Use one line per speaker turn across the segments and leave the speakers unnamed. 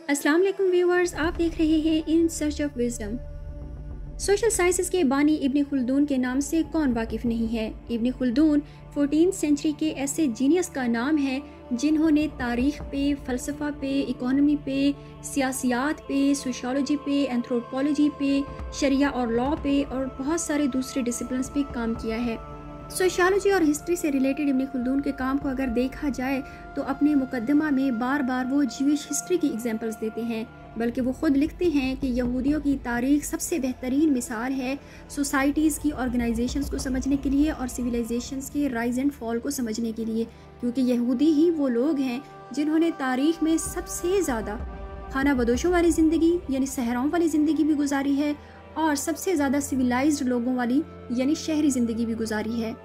अस्सलाम वालेकुम व्यूअर्स, आप देख रहे हैं in search of wisdom. Social sciences के बानी इब्न खुल्दून के नाम से कौन वाकिफ़ नहीं है। इब्न खुल्दून 14th सेंचुरी के ऐसे जीनियस का नाम है जिन्होंने तारीख़ पे, फ़लसफ़ा पे, इकोनॉमी पे, सियासियात पे, सोशियोलॉजी पे, एंथ्रोपोलॉजी पे, शरिया और लॉ पे और बहुत सारे दूसरे डिसिप्लिन्स पे काम किया है। सोशियोलॉजी और हिस्ट्री से रिलेटेड इब्न खुल्दून के काम को अगर देखा जाए तो अपने मुकदमा में बार बार वो ज्यूइश हिस्ट्री की एग्जांपल्स देते हैं, बल्कि वो खुद लिखते हैं कि यहूदियों की तारीख सबसे बेहतरीन मिसाल है सोसाइटीज़ की ऑर्गेनाइजेशंस को समझने के लिए और सिविलाइजेशंस के राइज एंड फॉल को समझने के लिए, क्योंकि यहूदी ही वो लोग हैं जिन्होंने तारीख में सबसे ज़्यादा खाना बदोशों वाली ज़िंदगी यानी सहराओं वाली ज़िंदगी भी गुजारी है और सबसे ज़्यादा सिविलाइज्ड लोगों वाली यानी शहरी ज़िंदगी भी गुजारी है।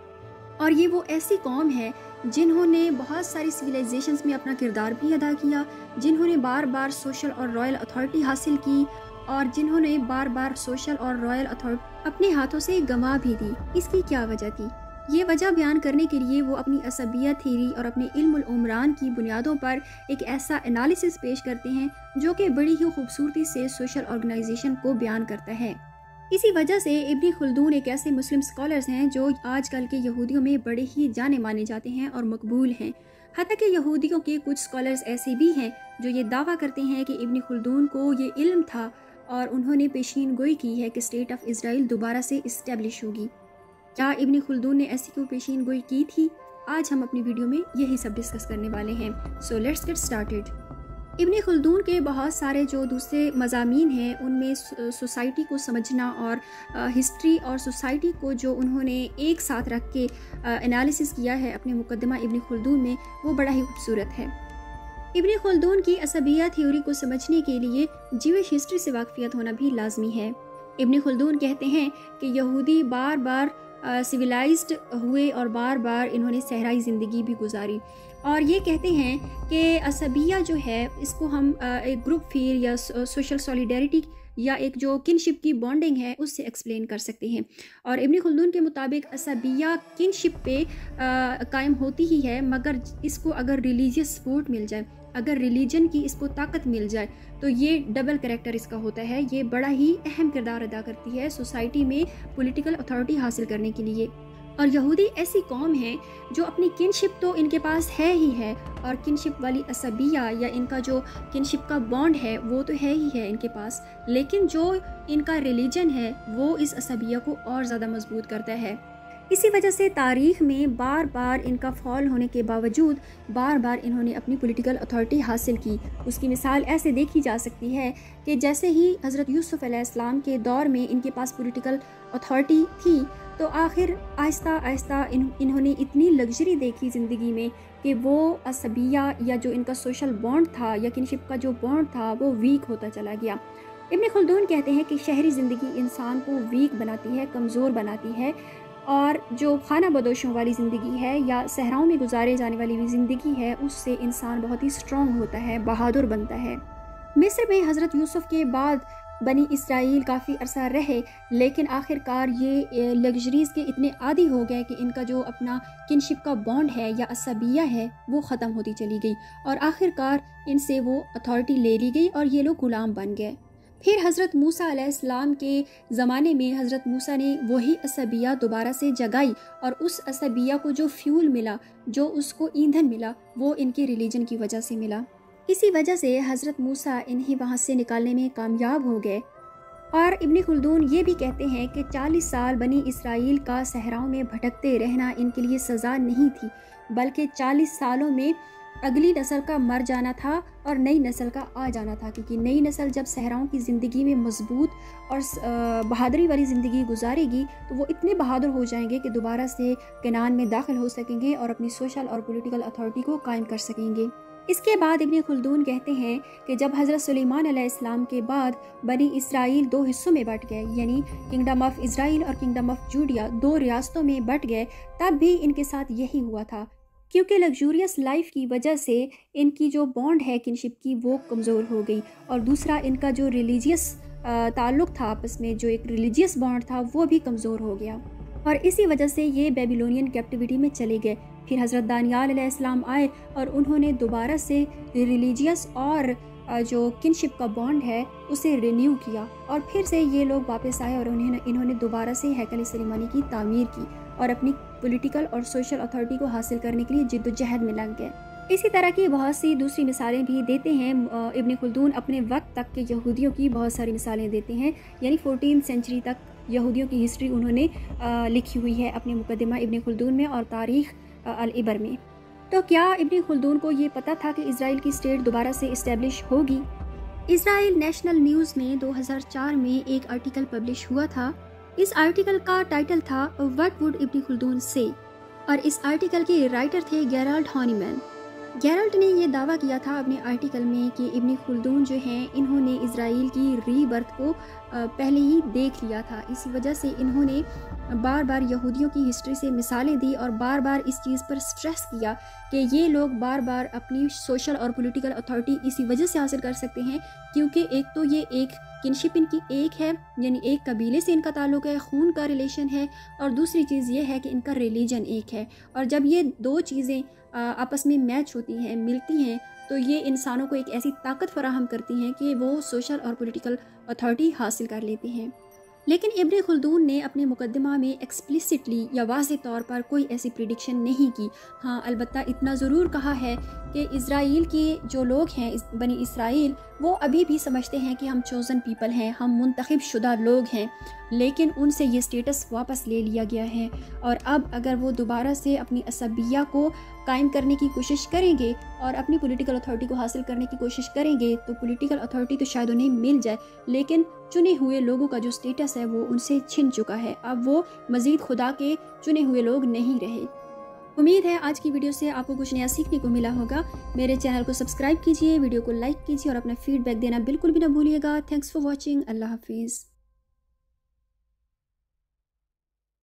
और ये वो ऐसी कौम है जिन्होंने बहुत सारी सिविलाइजेशंस में अपना किरदार भी अदा किया, जिन्होंने बार बार सोशल और रॉयल अथॉरिटी हासिल की और जिन्होंने बार बार सोशल और रॉयल अथॉरिटी अपने हाथों से गंवा भी दी। इसकी क्या वजह थी? ये वजह बयान करने के लिए वो अपनी असबिया थ्योरी और अपने इल्मुल उमरान की बुनियादों पर एक ऐसा एनालिसिस पेश करते हैं जो कि बड़ी ही खूबसूरती से सोशल ऑर्गेनाइजेशन को बयान करता है। इसी वजह से इब्न खुल्दून एक ऐसे मुस्लिम स्कॉलर्स हैं जो आजकल के यहूदियों में बड़े ही जाने माने जाते हैं और मकबूल हैं। हत्ता कि यहूदियों के कुछ स्कॉलर्स ऐसे भी हैं जो ये दावा करते हैं कि इब्न खुल्दून को ये इल्म था और उन्होंने पेशीन गोई की है कि स्टेट ऑफ इजराइल दोबारा से इस्टेब्लिश होगी। क्या इब्न खुल्दून ने ऐसी क्यों पेशीन गोई की थी? आज हम अपनी वीडियो में यही सब डिस्कस करने वाले हैं। So let's get started. Ibn Khaldun के बहुत सारे जो दूसरे मज़ामीन हैं उनमें सोसाइटी को समझना और हिस्ट्री और सोसाइटी को जो उन्होंने एक साथ रख के एनालिसिस किया है अपने मुकदमा इब्न खुल्दून में, वो बड़ा ही खूबसूरत है। इब्न खुल्दून की असबिया थ्योरी को समझने के लिए ज्यूइश हिस्ट्री से वाकफियत होना भी लाजमी है। इब्न खुल्दून कहते हैं कि यहूदी बार बार सिविलाइज्ड हुए और बार बार इन्होंने सहराई ज़िंदगी भी गुजारी, और ये कहते हैं कि असबिया जो है इसको हम एक ग्रुप फील या सोशल सॉलिडेरिटी या एक जो किनशिप की बॉन्डिंग है उससे एक्सप्लेन कर सकते हैं। और इब्न खुल्दून के मुताबिक असबिया किनशिप पे कायम होती ही है, मगर इसको अगर रिलीजियस सपोर्ट मिल जाए, अगर रिलीजन की इसको ताकत मिल जाए तो ये डबल कैरेक्टर इसका होता है। ये बड़ा ही अहम किरदार अदा करती है सोसाइटी में पॉलिटिकल अथॉरिटी हासिल करने के लिए। और यहूदी ऐसी कौम है जो अपनी किनशिप तो इनके पास है ही है, और किनशिप वाली असबिया या इनका जो किनशिप का बॉन्ड है वो तो है ही है इनके पास, लेकिन जो इनका रिलीजन है वो इस असबिया को और ज़्यादा मजबूत करता है। इसी वजह से तारीख़ में बार बार इनका फॉल होने के बावजूद बार बार इन्होंने अपनी पॉलिटिकल अथॉरिटी हासिल की। उसकी मिसाल ऐसे देखी जा सकती है कि जैसे ही हज़रत यूसुफ़ अलैहिस्सलाम के दौर में इनके पास पॉलिटिकल अथॉरिटी थी तो आखिर आहिस्ता आहिस्ता इन्होंने इतनी लग्जरी देखी ज़िंदगी में कि वो असबिया या जो इनका सोशल बॉन्ड था या किनशिप का जो बॉन्ड था वो वीक होता चला गया। इब्न खुल्दून कहते हैं कि शहरी ज़िंदगी इंसान को वीक बनाती है, कमज़ोर बनाती है, और जो खाना बदोशों वाली ज़िंदगी है या सहराओं में गुजारे जाने वाली भी ज़िंदगी है उससे इंसान बहुत ही स्ट्रॉन्ग होता है, बहादुर बनता है। मिस्र में हज़रत यूसुफ़ के बाद बनी इसराइल काफ़ी अरसा रहे, लेकिन आखिरकार ये लग्जरीज़ के इतने आदी हो गए कि इनका जो अपना किनशिप का बॉन्ड है या असबिया है वो ख़त्म होती चली गई और आखिरकार इनसे वो अथॉरिटी ले ली गई और ये लोग ग़ुलाम बन गए। फिर हज़रत मूसा अलैहिस्सलाम के ज़माने में हज़रत मूसा ने वही असबिया दोबारा से जगाई और उस असबिया को जो फ्यूल मिला, जो उसको ईंधन मिला, वो इनके रिलीजन की वजह से मिला। इसी वजह से हज़रत मूसा इन्हें वहाँ से निकालने में कामयाब हो गए। और इब्न खुल्दून ये भी कहते हैं कि 40 साल बनी इसराइल का सहराओं में भटकते रहना इनके लिए सज़ा नहीं थी, बल्कि 40 सालों में अगली नस्ल का मर जाना था और नई नस्ल का आ जाना था, क्योंकि नई नस्ल जब सहराओं की ज़िंदगी में मजबूत और बहादुरी वाली ज़िंदगी गुजारेगी तो वो इतने बहादुर हो जाएंगे कि दोबारा से कनान में दाखिल हो सकेंगे और अपनी सोशल और पॉलिटिकल अथॉरिटी को कायम कर सकेंगे। इसके बाद इब्न खुल्दून कहते हैं कि जब हज़रत सुलेमान अलैहिस्सलाम के बाद बनी इसराइल 2 हिस्सों में बट गए, यानी किंगडम ऑफ इजराइल और किंगडम ऑफ जूडिया 2 रियासतों में बट गए, तब भी इनके साथ यही हुआ था, क्योंकि लग्जूरियस लाइफ की वजह से इनकी जो बॉन्ड है किनशिप की वो कमज़ोर हो गई, और दूसरा इनका जो रिलीजियस ताल्लुक़ था आपस में, जो एक रिलीजियस बॉन्ड था वो भी कमज़ोर हो गया, और इसी वजह से ये बेबीलोनियन कैप्टिविटी में चले गए। फिर हज़रत दानियाल अलैहिस्सलाम आए और उन्होंने दोबारा से रिलीजियस और जो kinship کا bond ہے اسے renew کیا اور پھر سے یہ لوگ واپس آئے اور انہوں نے دوبارہ سے ہیکل سلیمانی کی تعمیر کی اور اپنی پولیٹیکل اور سوشل اتھارٹی کو حاصل کرنے کے لیے جد و جہد میں لگ گئے۔ اسی طرح کی بہت سی دوسری مثالیں بھی دیتے ہیں ابن خلدون، اپنے وقت تک کے یہودیوں کی بہت ساری مثالیں دیتے ہیں، یعنی 14 سینچری تک یہودیوں کی ہسٹری انہوں نے لکھی ہوئی ہے اپنے مقدمہ ابن خلدون میں اور تاریخ العبر میں۔ تو کیا ابن خلدون کو یہ پتہ تھا کہ اسرائیل کی اسٹیٹ دوبارہ سے اسٹیبلش ہوگی؟ اسرائیل نیشنل نیوز میں 2004 میں ایک آرٹیکل پبلش ہوا تھا۔ اس آرٹیکل کا ٹائٹل تھا "What would ابن خلدون say?" اور اس آرٹیکل کے رائٹر تھے گیرالڈ ہانیمن۔ گیرالڈ نے یہ دعویٰ کیا تھا اپنے آرٹیکل میں کہ ابن خلدون جو ہیں انہوں نے اسرائیل کی ری برتھ کو پہلے ہی دیکھ لیا تھا، اسی وجہ سے انہوں نے بار بار یہودیوں کی ہسٹری سے مثالیں دی اور بار بار اس چیز پر سٹریس کیا کہ یہ لوگ بار بار اپنی سوشل اور پولیٹیکل اتھارٹی اسی وجہ سے حاصل کر سکتے ہیں کیونکہ ایک تو یہ ایک کنشپ ان کی ایک ہے، یعنی ایک قبیلے سے ان کا تعلق ہے، خون کا ریلیشن ہے، اور دوسری چیز یہ ہے کہ ان کا ریلیجن ایک ہے، اور جب یہ دو چیزیں آپس میں میچ ہوتی ہیں، ملتی ہیں، تو یہ انسانوں کو ایک ایسی طاقت فراہم کرتی ہیں کہ وہ سوشل اور پولیٹیکل اتھارٹی حاصل کر لیتے ہیں۔ لیکن ابن خلدون نے اپنے مقدمہ میں ایکسپلیسٹلی یا واضح طور پر کوئی ایسی پریڈکشن نہیں کی۔ ہاں، البتہ اتنا ضرور کہا ہے کہ اسرائیل کے جو لوگ ہیں، بنی اسرائیل، وہ ابھی بھی سمجھتے ہیں کہ ہم چوزن پیپل ہیں، ہم منتخب شدہ لوگ ہیں، لیکن ان سے یہ سٹیٹس واپس لے لیا گیا ہے، اور اب اگر وہ دوبارہ سے اپنی عصبیہ کو قائم کرنے کی کوشش کریں گے اور اپنی پولیٹیکل اتھارٹی کو حاصل کرنے کی کوشش کریں گے تو پولیٹیکل اتھارٹی تو شاید انہیں مل جائے، لیکن چنے ہوئے لوگوں کا جو سٹیٹس ہے وہ ان سے چھن چکا ہے، اب وہ مزید خدا کے چنے ہوئے لوگ نہیں رہے۔ امید ہے آج کی ویڈیو سے آپ کو کچھ نیا سیکھنے کو ملا ہوگا۔ میرے چینل کو سبسکرائب کیجئے، ویڈیو کو لائک کیجئے اور اپنا فیڈ بیک دینا بالکل بھی نہ بھولیے گا۔ Thanks for watching. اللہ حافظ۔